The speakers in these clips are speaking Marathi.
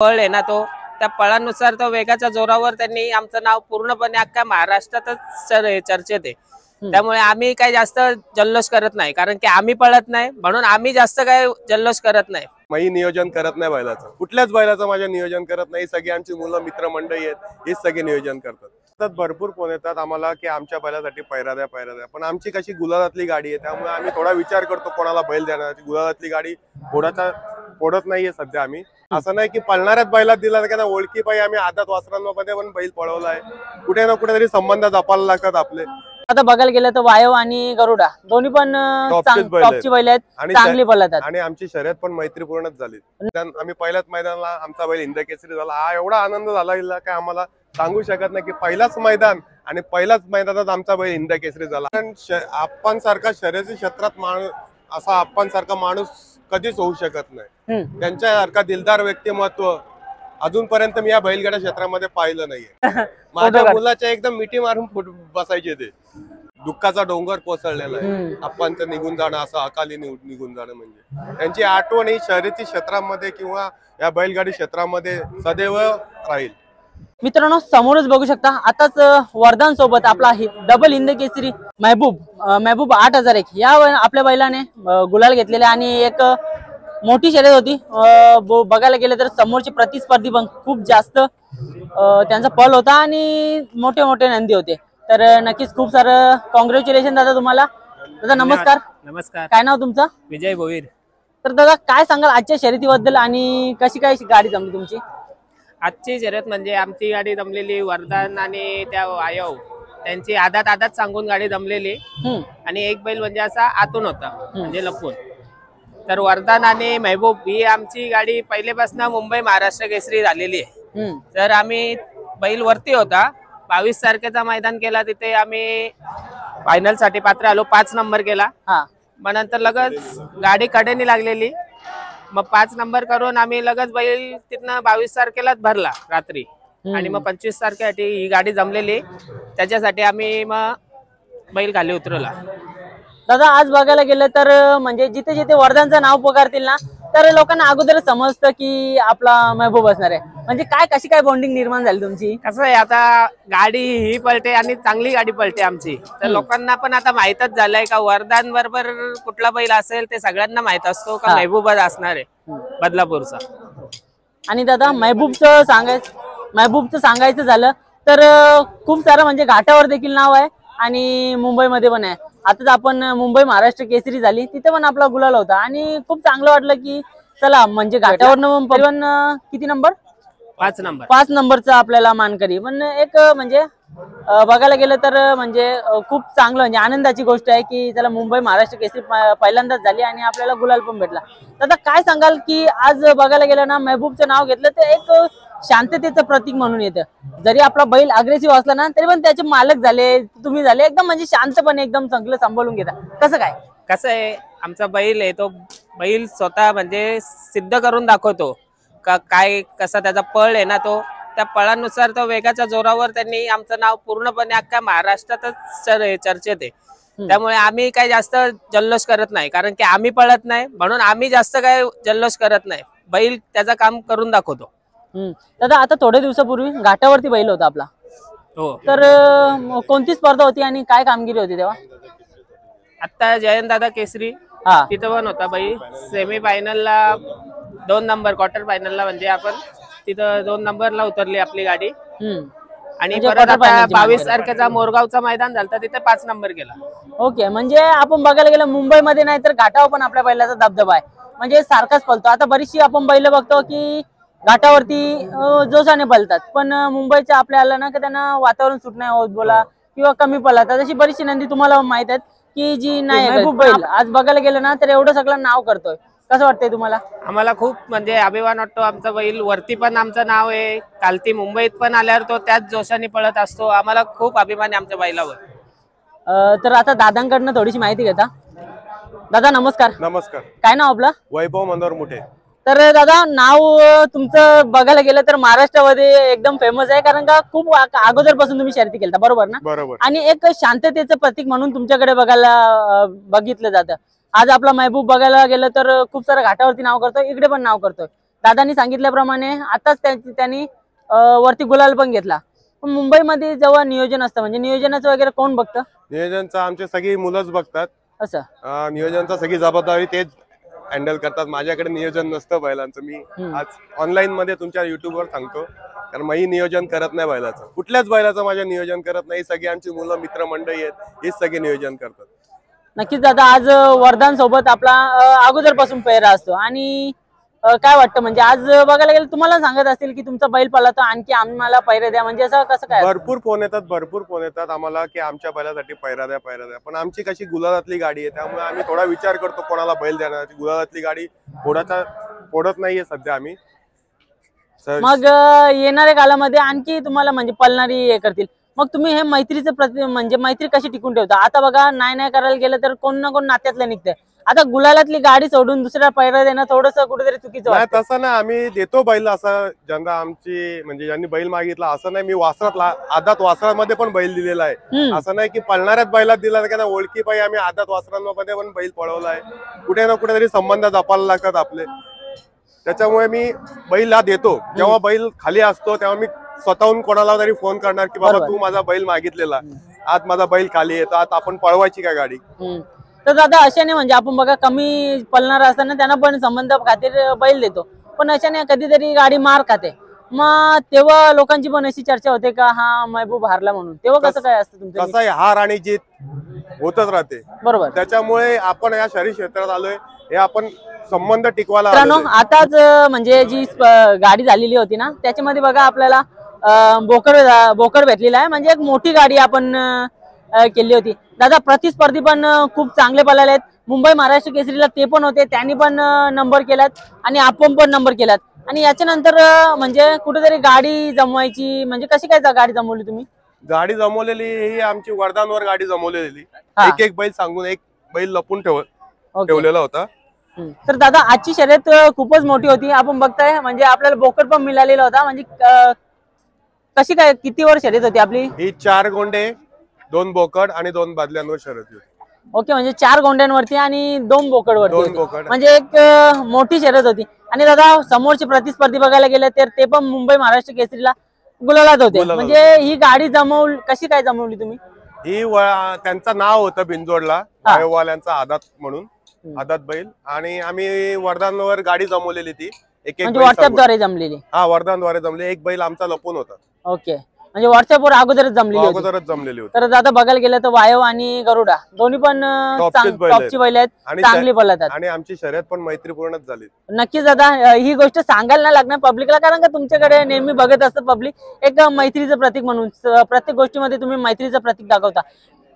पळ आहे ना तो त्या पळानुसार तो वेगाच्या जोरावर त्यांनी आमचं नाव पूर्णपणे अख्ख्या महाराष्ट्रातच चर्चेत आहे। त्यामुळे आम्ही काही जास्त जल्लोष करत नाही, कारण की आम्ही पळत नाही म्हणून आम्ही जास्त काही जल्लोष करत नाही। मी नियोजन करत नाही बैलाचं, कुठल्याच बैलाचं माझ्या नियोजन करत नाही। सगळी आमची मुलं मित्रमंडळी आहेत, हेच सगळे नियोजन करतात। भरपूर फोन येतात आम्हाला की आमच्या बैलासाठी पैरा द्या पैरा द्या, पण आमची कशी गुलालातली गाडी आहे त्यामुळे आम्ही थोडा विचार करतो कोणाला बैल देणार। गुलालातली गाडी फोडत नाहीये सध्या आम्ही। असं नाही की पळणाऱ्याच बैलात दिला ना, ओळखी पाहिजे आम्ही आदत वासरांमध्ये पण बैल पळवलाय। कुठे ना कुठेतरी संबंध जपायला लागतात आपले। आता बघायला गेलं तर वायव आणि गरुडा दोन्ही पण टॉपची बैल आहेत, चांगली पळतात आणि आमची शर्यत पण मैत्रीपूर्णच झाली। आम्ही पहिल्याच मैदानाला आमचा बैल हिंद केसरी झाला, हा एवढा आनंद झाला की आम्हाला सांगू शकत नाही की पहिलाच मैदान आणि पहिल्याच मैदानात आमचा बैल हिंद केसरी झाला। कारण आपण सारखा शर्यती क्षेत्रात माणूस असा आपण सारखा माणूस कधीच होऊ शकत नाही। त्यांच्यासारखा दिलदार व्यक्तिमत्व अजूनपर्यंत मी या बैलगाडा क्षेत्रामध्ये पाहिलं नाहीये। माझ्या मुलाच्या एकदम मिठी मारून बसायचे ते, दुःखाचा डोंगर कोसळलेला आहे। आपणचं निघून जाणं, असं अकाली निघून जाणं म्हणजे त्यांची आठवण ही शर्यती क्षेत्रामध्ये किंवा या बैलगाडी क्षेत्रामध्ये सदैव राहील। मित्रांनो, समोरच बघू शकता आताच वरदान सोबत आपला डबल हिंद केसरी महबूब 8001 या आपल्या बैलाने गुलाल घेतलेले आणि एक मोठी शर्यत होती। बघायला गेलं तर समोरचे प्रतिस्पर्धी पण खूप जास्त त्यांचा पल होता आणि मोठे मोठे नंदी होते। तर नक्कीच खूप सारं कॉंग्रॅच्युलेशन दादा तुम्हाला। दादा नमस्कार। नमस्कार। काय नाव तुमचं? विजय भोईर। तर दादा काय सांगाल आजच्या शर्यतीबद्दल आणि कशी काय गाडी जमली तुमची? आजची शर्यत म्हणजे आमची गाडी जमलेली वरदान आणि त्या वायव त्यांची आदात सांगून गाडी जमलेली आणि एक बैल म्हणजे असा आतून होता म्हणजे लपून। तर वरदान आणि महबूब ही आमची गाडी पहिलेपासून मुंबई महाराष्ट्र केसरी झालेली आहे। तर आम्ही बैल वरती होता, 22 तारखेचा मैदान केला, तिथे आम्ही फायनल साठी पात्र आलो, 5 नंबर केला। मग नंतर लगेच गाडी कडेने लागलेली, मग 5 नंबर करून आम्ही लगेच बैल तिथनं 22 तारखेलाच भरला रात्री आणि मग 25 तारखेसाठी ही गाडी जमलेली, त्याच्यासाठी आम्ही मग बैल खाली उतरवला। दादा आज बघायला गेलं तर म्हणजे जिथे जिथे वरदानचं नाव पुकारतील ना तर लोकांना अगोदर समजतं की आपला महबूब असणार आहे। म्हणजे काय कशी काय बॉन्डिंग निर्माण झाली तुमची? कसं आहे, आता गाडी ही पळते आणि चांगली गाडी पळते आमची, तर लोकांना पण आता माहितच झालंय का वरदान बरोबर कुठला बैल असेल ते सगळ्यांना माहित असतो का महबूबच असणार आहे बदलापूरचा। आणि दादा महबूबचं सांगायचं झालं तर खूप सारं म्हणजे घाटावर देखील नाव आहे आणि मुंबईमध्ये पण आहे। आताच आपण मुंबई महाराष्ट्र केसरी झाली, तिथे पण आपला गुलाल होता आणि खूप चांगलं वाटलं की चला म्हणजे घाटावर परिवहन किती नंबर? 5 नंबरचा आपल्याला मानकरी। पण एक म्हणजे बघायला गेलं तर म्हणजे खूप चांगलं म्हणजे आनंदाची गोष्ट आहे की चला मुंबई महाराष्ट्र केसरी पहिल्यांदाच झाली आणि आपल्याला गुलाल पण भेटला। तर काय सांगाल की आज बघायला गेलं ना महबूबचं नाव घेतलं तर एक शांततेचं प्रतीक म्हणून येतं। जरी आपला बैल अग्रेसिव्ह असला ना तरी पण त्याचे मालक झाले, तुम्ही झाले, एकदम म्हणजे शांतपणे एकदम चांगलं सांभाळून घेता। कसं आहे, आमचा बैल आहे तो बैल स्वतः म्हणजे सिद्ध करून दाखवतो का काय कसा त्याचा पळ आहे ना तो त्या पळानुसार तो वेगाच्या जोरावर त्यांनी आमचं नाव पूर्णपणे अख्ख्या महाराष्ट्रातच चर्चेत आहे। त्यामुळे आम्ही काही जास्त जल्लोष करत नाही, कारण की आम्ही पळत नाही म्हणून आम्ही जास्त काही जल्लोष करत नाही। बैल त्याचं काम करून दाखवतो। दादा आता थोड्या दिवसापूर्वी घाटावरती बैल होता आपला, तर कोणती स्पर्धा होती आणि काय कामगिरी होती तेव्हा? आता जयंत दादा केसरी तिथं पण होता बैल, सेमी फायनलला 2 नंबर, क्वार्टर फायनलला म्हणजे आपण तिथं 2 नंबरला उतरली आपली गाडी आणि परत आता 22 तारखेचा मोरगावचा मैदान झालं तिथे 5 नंबर गेला। ओके, म्हणजे आपण बघायला गेलं मुंबईमध्ये नाही तर घाटावर पण आपल्या बैलाचा दबदबा आहे, म्हणजे सारखाच पळतो। आता बरीचशी आपण बैल बघतो की घाटावरती जोशाने पळतात, पण मुंबईच्या आपल्याला ना की त्यांना वातावरण सूट नाही होत बोला किंवा कमी पळतात। अशी बरीचशी नंदी तुम्हाला माहित आहेत की जी नाही बैल आज बघायला गेलं ना तर एवढं सगळं नाव करतोय। कसं वाटतंय तुम्हाला? आम्हाला खूप म्हणजे अभिमान वाटतो, आमचा बैल वरती पण आमचं नाव आहे, कालती मुंबईत पण आल्यावर तो त्याच जोशाने पळत असतो। आम्हाला खूप अभिमान आहे आमच्या बैलावर। तर आता दादांकडनं थोडीशी माहिती घेता। दादा नमस्कार। नमस्कार। काय नाव आपलं? वैभव मनोहर मुठे। तर दादा नाव तुमचं बघायला गेलं तर महाराष्ट्रामध्ये एकदम फेमस आहे, कारण का खूप अगोदरपासून तुम्ही शर्यती केलता, बरोबर ना? बरोबर। आणि एक शांततेचं प्रतीक म्हणून तुमच्याकडे बघितलं जातं। आज आपला महबूब बघायला गेलं तर खूप सारं घाटावरती नाव करतोय, इकडे पण नाव करतोय। दादांनी सांगितल्याप्रमाणे आताच त्यांनी वरती गुलाल पण घेतला. पण मुंबईमध्ये जेव्हा नियोजन असतं म्हणजे नियोजनाचं वगैरे कोण बघतं? नियोजनचं आमचे सगळी मुलंच बघतात. असं नियोजनचा सगळी जबाबदारी तेच हँडल करतात. माझ्याकडे नियोजन नसतं बैलांचं. मी आज ऑनलाईन मध्ये तुमच्या युट्यूबवर सांगतो, कारण मी नियोजन करत नाही बैलाचं, कुठल्याच बैलाचं माझ्या नियोजन करत नाही. सगळी आमची मुलं मित्रमंडळी आहेत, हेच सगळे नियोजन करतात. नक्कीच दादा, आज वरदान सोबत आपला अगोदरपासून पेहरा असतो आणि काय वाटतं म्हणजे आज बघायला गेलं तुम्हाला सांगत असतील की तुमचा बैल पळतो आणखी आम्हाला पैरा द्या, म्हणजे असं कसं काय? भरपूर फोन येतात आम्हाला की आमच्या बैलासाठी पैरा द्या. पण आमची कशी गुलालातली गाडी आहे, त्यामुळे आम्ही थोडा विचार करतो कोणाला बैल देणार. गुलालातली गाडी फोडत नाहीये सध्या आम्ही. मग येणाऱ्या काळामध्ये आणखी तुम्हाला म्हणजे पळणारी हे करतील, मग तुम्ही हे मैत्रीचं म्हणजे मैत्री कशी टिकून ठेवता? आता बघा नाही करायला गेलं तर कोण ना कोण नात्यातलं निघतंय. आता गुलालातली गाडी सोडून दुसऱ्या पैरा देणं थोडंसं कुठेतरी चुकीचं नाही. तसं नाही, आम्ही देतो बैल. असं ज्यांना आमची म्हणजे ज्यांनी बैल मागितला असं नाही. मी आदात वासरामध्ये पण बैल दिलेला आहे. असं नाही की पळणाऱ्याच बैलात दिला नाही, ओळखी पाहिजे आम्ही आदात वासरांमध्ये पण बैल पळवला आहे. कुठे ना कुठेतरी संबंध जपायला लागतात आपले. त्याच्यामुळे मी बैल देतो. जेव्हा बैल खाली असतो तेव्हा मी स्वतःहून कोणाला तरी फोन करणार की बाबा तू माझा बैल मागितलेला, आज माझा बैल खाली येतो, आज आपण पळवायची का गाडी? तर दादा अशाने म्हणजे आपण बघा कमी पळणार असताना त्यांना पण संबंध खातीर बैल देतो, पण अशाने कधीतरी गाडी मार खाते, मग तेव्हा लोकांची पण अशी चर्चा होते का हा महबूब हारला म्हणून, तेव्हा कसं काय असतं तुमचं? कसं आहे, हार आणि जीत होतच राहते. बरोबर. त्याच्यामुळे आपण या शहरी क्षेत्रात आलोय, हे आपण संबंध टिकवायला. आताच म्हणजे जी गाडी झालेली होती ना त्याच्यामध्ये बघा आपल्याला बोकड भेटलेला आहे, म्हणजे एक मोठी गाडी आपण केली होती. दादा प्रतिस्पर्धी पण खूप चांगले पळाले आहेत. मुंबई महाराष्ट्र केसरीला ते पण होते, त्यांनी पण नंबर केलात आणि आपण पण नंबर केलात. आणि याच्यानंतर म्हणजे कुठेतरी गाडी जमवायची, म्हणजे कशी काय गाडी जमवली तुम्ही? गाडी जमवलेली ही आमची वरदानवर गाडी जमवलेली. एक बैल सांगून एक बैल लपून ठेवलेला होता. तर दादा आजची शर्यत खूपच मोठी होती, आपण बघताय म्हणजे आपल्याला बोकड पण मिळालेला होता. म्हणजे कशी काय किती वर शर्यत होती आपली? ही 4 गोंडे, 2 बोकड आणि 2 बादल्यांवर शर्यत होती. ओके, म्हणजे 4 गोंड्यांवरती आणि 2 बोकडवरती, म्हणजे एक मोठी शर्यत होती. आणि दादा समोरचे प्रतिस्पर्धी बघायला गेले तर ते पण मुंबई महाराष्ट्र केसरीला गुलालात होते. म्हणजे ही गाडी कशी काय जमवली तुम्ही? ही त्यांचं नाव होतं बिंजोडला वायोवाल्यांचा आदात म्हणून, आदात बैल, आणि आम्ही वरदानवर गाडी जमवलेली ती. म्हणजे व्हॉट्सअपद्वारे जमलेली? हा, वरदानद्वारे जमले. एक बैल आमचा लपून होता. ओके, म्हणजे व्हॉट्सअपवर अगोदरच जमलेली होती. तर दादा बघायला गेलं तर वायव आणि गरुडा दोन्ही पण टॉपची बैल आहेत, चांगली पळतात आणि आमची शर्यत पण मैत्रीपूर्णच झाली. नक्कीच दादा ही गोष्ट सांगायला नाही लागणार पब्लिकला, कारण का तुमच्याकडे नेहमी बघत असतं पब्लिक, एक मैत्रीचं प्रतीक म्हणून प्रत्येक गोष्टीमध्ये तुम्ही मैत्रीचं प्रतीक दाखवता.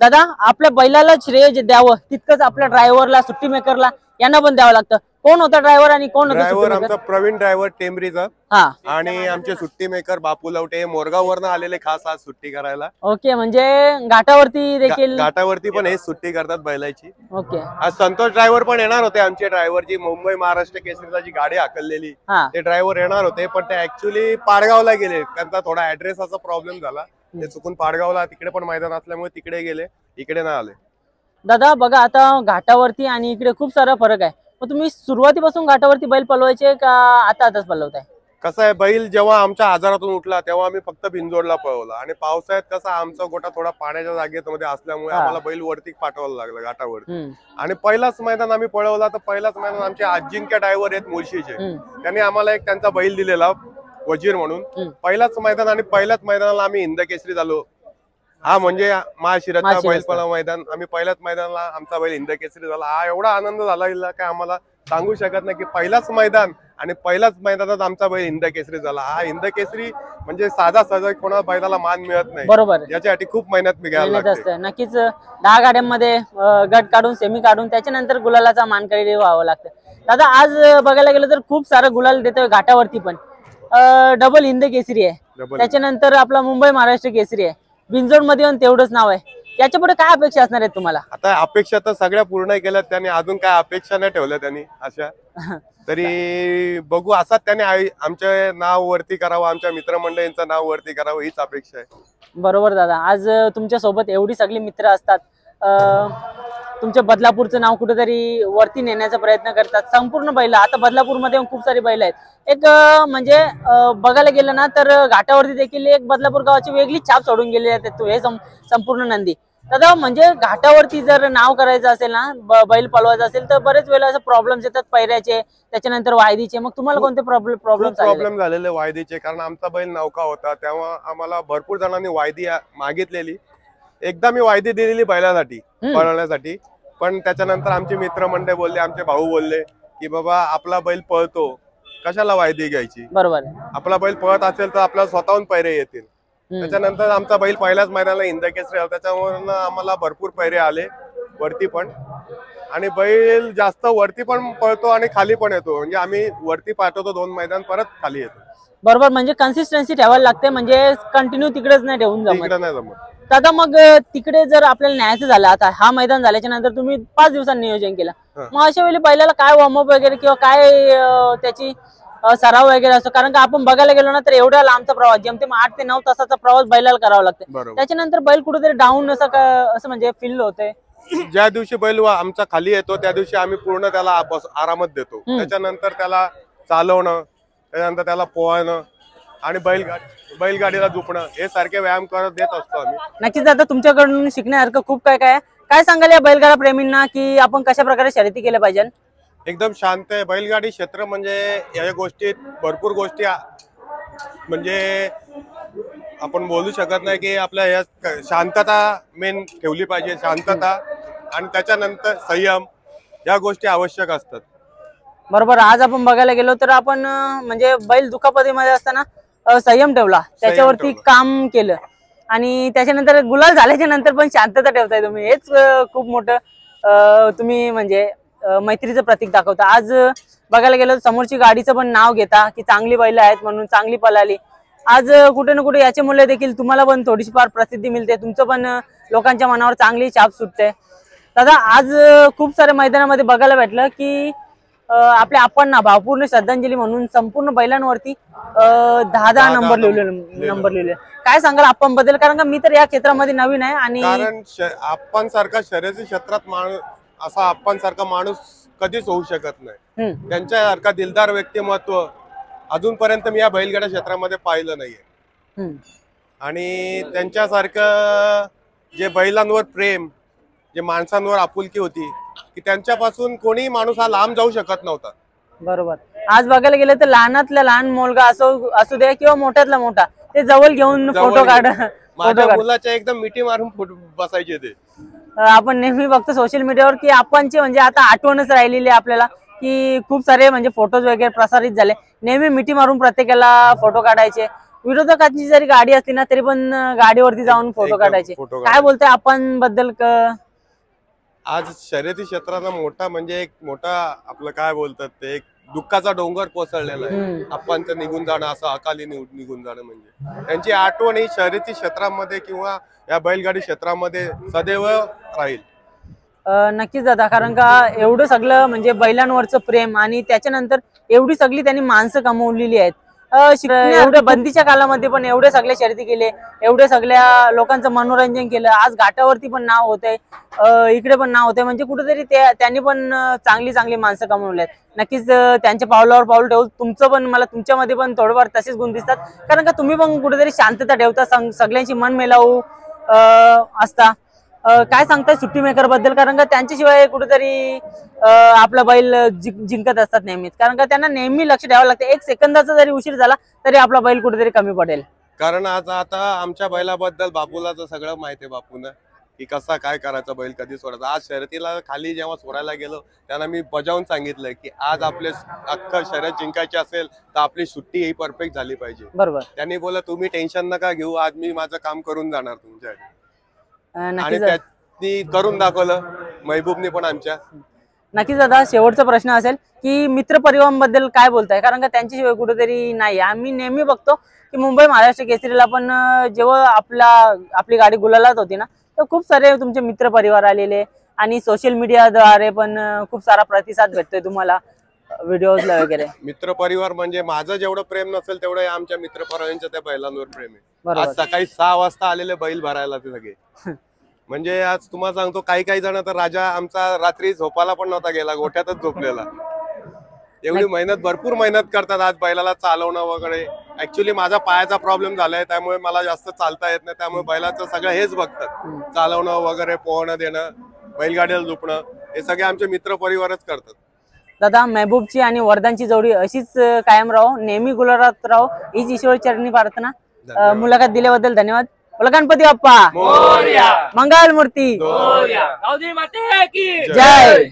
दादा आपल्या बैलाला श्रेय जे द्यावं तितकंच आपल्या ड्रायव्हरला, सुट्टी मेकरला यांना पण द्यावं लागतं. कोण होता ड्रायव्हर आणि कोण होता? ड्रायव्हर आमचा प्रवीण ड्रायव्हर टेंबरीचा, आणि आमचे सुट्टी मेकर बापू लवटे मोरगाववरनं आलेले खास आज सुट्टी करायला. ओके, म्हणजे घाटावरती देखील? घाटावरती पण हेच सुट्टी करतात बैलाची. ओके, आज संतोष ड्रायव्हर पण येणार होते. आमचे ड्रायव्हर जी मुंबई महाराष्ट्र केसरीला जी गाडी हाकललेली ते ड्रायव्हर येणार होते, पण ते ऍक्च्युली पाडगावला गेले. त्यांचा थोडा ऍड्रेसचा प्रॉब्लेम झाला, ते चुकून पाडगावला, तिकडे पण मैदान असल्यामुळे तिकडे गेले, इकडे नाही आले. दादा बघा आता घाटावरती आणि इकडे खूप सारा फरक आहे, मग तुम्ही सुरुवातीपासून घाटावरती बैल पळवायचे का आताच पळवताय? कसं आहे, बैल जेव्हा आमच्या आजारातून उठला तेव्हा आम्ही फक्त बिंजोडला पळवला, आणि पावसाळ्यात कसा आमचा गोटा थोडा पाण्याच्या जागेमध्ये असल्यामुळे आम्हाला बैल वरती पाठवायला लागला घाटावरती. आणि पहिलाच मैदान आम्ही पळवला, तर पहिलाच मैदान आमचे अजिंक्य ड्रायव्हर आहेत मुळशीचे, त्यांनी आम्हाला एक त्यांचा बैल दिलेला वजीर म्हणून. पहिलाच मैदान, आणि पहिल्याच मैदानाला आम्ही हिंद केसरी झालो. हा म्हणजे महाशिरतचा बैल पळा मैदान, आम्ही पहिल्याच मैदानाला आमचा बैल हिंद केसरी झाला. हा एवढा आनंद झाला काय आम्हाला सांगू शकत नाही, की पहिलाच मैदान आणि पहिल्याच मैदानात आमचा बैल हिंद केसरी झाला. हा हिंद केसरी म्हणजे साधा सहज कोणा बैलाला मान मिळत नाही. बरोबर, याच्यासाठी खूप मेहनत घ्यायला लागते. नक्कीच 10 गाड्यांमध्ये गट काढून, सेमी काढून, त्याच्यानंतर गुलालाचा मानकरी व्हावं लागतं. दादा आज बघायला गेलं तर खूप सारं गुलाल देतोय घाटावरती, पण डबल हिंद केसरी आहे, त्याच्यानंतर आपला मुंबई महाराष्ट्र केसरी आहे, बिंजोड मध्ये पण तेवढंच नाव आहे. याच्या पुढे काय अपेक्षा असणार आहेत तुम्हाला? आता अपेक्षा तर सगळ्या पूर्ण केल्यात त्यांनी, अजून काय अपेक्षा नाही ठेवल्या त्यांनी अशा. तरी बघू, असाच त्यांनी आमच्या नाव वरती करावं, आमच्या मित्रमंडळींचं नाव वरती करावं, हीच अपेक्षा आहे. बरोबर दादा, आज तुमच्या सोबत एवढी सगळी मित्र असतात, तुमच्या बदलापूरचं नाव कुठेतरी वरती नेण्याचा प्रयत्न करतात. संपूर्ण बैल आता बदलापूरमध्ये खूप सारी बैल आहेत. एक म्हणजे बघायला गेलं ना तर घाटावरती देखील एक बदलापूर गावाची वेगळी छाप सोडून गेलेली आहे हे संपूर्ण नंदी. दादा म्हणजे घाटावरती जर नाव करायचं असेल ना, बैल पळवायचं असेल तर बरेच वेळेला असं प्रॉब्लेम्स येतात पैऱ्याचे, त्याच्यानंतर वायदीचे. मग तुम्हाला कोणते प्रॉब्लेम झालेले वायदीचे? कारण आमचा बैल नौका होता तेव्हा आम्हाला भरपूर जणांनी वायदी मागितलेली. एकदा मी वायदी दिलेली बैलासाठी पळवण्यासाठी, पण त्याच्यानंतर आमचे मित्रमंडळ बोलले, आमचे भाऊ बोलले की बाबा आपला बैल पळतो, कशाला वायदी घ्यायची. बरोबर, आपला बैल पळत असेल तर आपल्याला स्वतःहून पैरे येतील. त्याच्यानंतर आमचा बैल पहिल्याच मैदानाला हिंदकेसरी आला, त्याच्यामुळे आम्हाला भरपूर पैरे आले वरती पण. आणि बैल जास्त वरती पण पळतो आणि खाली पण येतो. म्हणजे आम्ही वरती पाठवतो 2 मैदान, परत खाली येतो. बरोबर, म्हणजे कन्सिस्टन्सी ठेवायला लागते, म्हणजे कंटिन्यू तिकडेच नाही ठेवून जमत. दादा मग तिकडे जर आपल्याला न्यायचं झालं, आता हा मैदान झाल्याच्या नंतर तुम्ही 5 दिवसांनी नियोजन केलं, मग अशा वेळी बैलाला काय वॉर्मअप वगैरे किंवा काय त्याची सराव वगैरे असतो? कारण का आपण बघायला गेलो ना तर एवढा लांबचा प्रवास, जेमतेम 8 ते 9 तासाचा प्रवास बैलाला करावा लागतो. त्याच्यानंतर बैल कुठेतरी डाऊन असं म्हणजे फील होते. ज्या दिवशी बैल आमचा खाली येतो त्या दिवशी आम्ही पूर्ण त्याला आरामात देतो. त्याच्यानंतर त्याला चालवणं, त्याच्यानंतर त्याला पोहणं आणि बैलगाडीला झोपणं हे सारखे व्यायाम करत देत असतो आम्ही. नक्कीच आता तुमच्याकडून शिकण्यासारखं खूप काय सांगाल या बैलगाडा प्रेमींना की आपण कशा प्रकारे शर्यती केल्या पाहिजे? एकदम शांत आहे बैलगाडी क्षेत्र. म्हणजे या गोष्टीत भरपूर गोष्टी म्हणजे आपण बोलू शकत नाही की आपल्या या शांतता मेन ठेवली पाहिजे. शांतता आणि त्याच्यानंतर संयम या गोष्टी आवश्यक असतात. बरोबर, आज आपण बघायला गेलो तर आपण म्हणजे बैल दुखापतीमध्ये असताना संयम ठेवला, त्याच्यावरती काम केलं आणि त्याच्यानंतर गुलाल झाल्याच्या नंतर पण शांतता ठेवताय तुम्ही. हेच खूप मोठं तुम्ही म्हणजे मैत्रीचं प्रतीक दाखवता. आज बघायला गेलो समोरची गाडीचं पण नाव घेता की चांगली बैल आहेत म्हणून, चांगली पळाली. आज कुठे ना कुठे याचे मूल्य देखील तुम्हाला पण थोडीशी फार प्रसिद्धी मिळते, तुमचं पण लोकांच्या मनावर चांगली छाप सुटते. दादा आज खूप साऱ्या मैदानामध्ये बघायला भेटलं की आपल्या आपण भावपूर्ण श्रद्धांजली म्हणून संपूर्ण बैलांवरती 10 नंबर लिहिले. काय सांगाल आपण बद्दल? कारण का मी तर या क्षेत्रामध्ये नवीन आहे आणि कारण आपण सारखा शर्यती क्षेत्रात माणूस असा आपण सारखा माणूस कधीच होऊ शकत नाही. त्यांच्यासारखा दिलदार व्यक्तिमत्व अजूनपर्यंत मी या बैलगाडा क्षेत्रामध्ये पाहिलं नाहीये. आणि त्यांच्यासारखं जे बैलांवर प्रेम, जे माणसांवर आपुलकी होती की त्यांच्यापासून कोणी माणूस हा लांब जाऊ शकत नव्हता. बरोबर, आज बघायला गेलं तर लहानातला लहान मुलगा असू दे किंवा मोठ्यातला मोठा, ते जवळ घेऊन फोटो माझ्या मुलाच्या एकदम मिठी मारून फोटो बसायचे ते. आपण नेहमी बघतो सोशल मीडियावर की आपणची म्हणजे आता आठवणच राहिलेली आपल्याला की खूप सारे म्हणजे फोटोज वगैरे प्रसारित झाले. नेहमी मिठी मारून प्रत्येकाला फोटो काढायचे. विरोधकाची जरी गाडी असली ना तरी पण गाडीवरती जाऊन फोटो काढायचे. काय बोलताय आपण बद्दल? आज शर्यती क्षेत्राला मोठा म्हणजे एक मोठा आपलं काय बोलतात ते एक दुःखाचा डोंगर कोसळलेला आहे. आपण तर निघून जाणं, असं अकाली निघून जाणं, म्हणजे त्यांची आठवण ही शर्यती क्षेत्रामध्ये किंवा या बैलगाडी क्षेत्रामध्ये सदैव राहील. नक्कीच दादा, कारण का एवढं सगळं म्हणजे बैलांवरचं प्रेम आणि त्याच्यानंतर एवढी सगळी त्यांनी माणसं कमवलेली आहेत. एवढ्या बंदीच्या काळामध्ये पण एवढे सगळे शर्यती केले, एवढे सगळ्या लोकांचं मनोरंजन केलं. आज घाटावरती पण नाव होतंय, इकडे पण नाव होतंय, म्हणजे कुठेतरी त्यांनी पण चांगली माणसं कमवली आहेत. नक्कीच त्यांच्या पावलावर पाऊल ठेवून तुमचं पण मला तुमच्यामध्ये पण थोडंफार तसेच गुण दिसतात. कारण का तुम्ही पण कुठेतरी शांतता ठेवता, सगळ्यांची मन मिळावू असता. काय सांगताय सुट्टी मेकर बद्दल? कारण का त्यांच्याशिवाय कुठेतरी आपला बैल जिंकत असतात नेहमीच. कारण का त्यांना नेहमी लक्ष द्यावं लागतं. 1 सेकंदाचा जरी उशीर झाला तरी आपला बैल कुठेतरी कमी पडेल. कारण आता आमच्या बैलाबद्दल बापूला तर सगळं माहिती आहे बापूनं की कसा काय करायचा, बैल कधी सोडायचा. आज शर्यतीला खाली जेव्हा सोडायला गेलो त्यांना मी बजावून सांगितलंय की आज आपले अख्खं शर्यत जिंकायची असेल तर आपली सुट्टी ही परफेक्ट झाली पाहिजे. बरोबर, त्यांनी बोला तुम्ही टेन्शन नका घेऊ, आज मी माझं काम करून जाणार तुमच्यासाठी. आणि त्यांनी करून दाखवलं, महबूबने पण आमच्या. नक्कीच दादा, शेवटचा प्रश्न असेल की मित्र परिवाराबद्दल काय बोलताय? कारण का त्यांच्याशिवाय कुठेतरी नाही. आम्ही नेहमी बघतो की मुंबई महाराष्ट्र केसरीला पण जेव्हा आपली गाडी गुलालात होती ना तर खूप सारे तुमचे मित्र परिवार आलेले आणि सोशल मीडियाद्वारे पण खूप सारा प्रतिसाद भेटतोय तुम्हाला व्हिडिओजला वगैरे. मित्र परिवार म्हणजे माझं जेवढं प्रेम नसेल तेवढं आमच्या मित्र परिवारांच्या त्या बैलांवर प्रेम आहे. आज सकाळी 6 वाजता आलेले बैल भरायला ते सगळे. म्हणजे आज तुम्हाला सांगतो काही काही जण तर राजा आमचा रात्री झोपायला पण नव्हता गेला, गोठ्यातच झोपलेला. एवढी मेहनत, भरपूर मेहनत करतात आज बैलाला चालवणं वगैरे. ऍक्च्युली माझा पायाचा प्रॉब्लेम झालाय, त्यामुळे मला जास्त चालता येत नाही, त्यामुळे बैलाचं सगळं हेच बघतात, चालवणं वगैरे, पोहणं देणं, बैलगाडीला झोपणं, हे सगळे आमचे मित्र परिवारच करतात. दादा महबूबची आणि वरदानची जोडी अशीच कायम राहो, नेहमी गुलाबात राहो, हीच ईश्वर चरणी प्रार्थना. मुलाखत दिल्याबद्दल धन्यवाद. बोला गणपती बाप्पा, मंगल मूर्ती, गावदी माते की जय.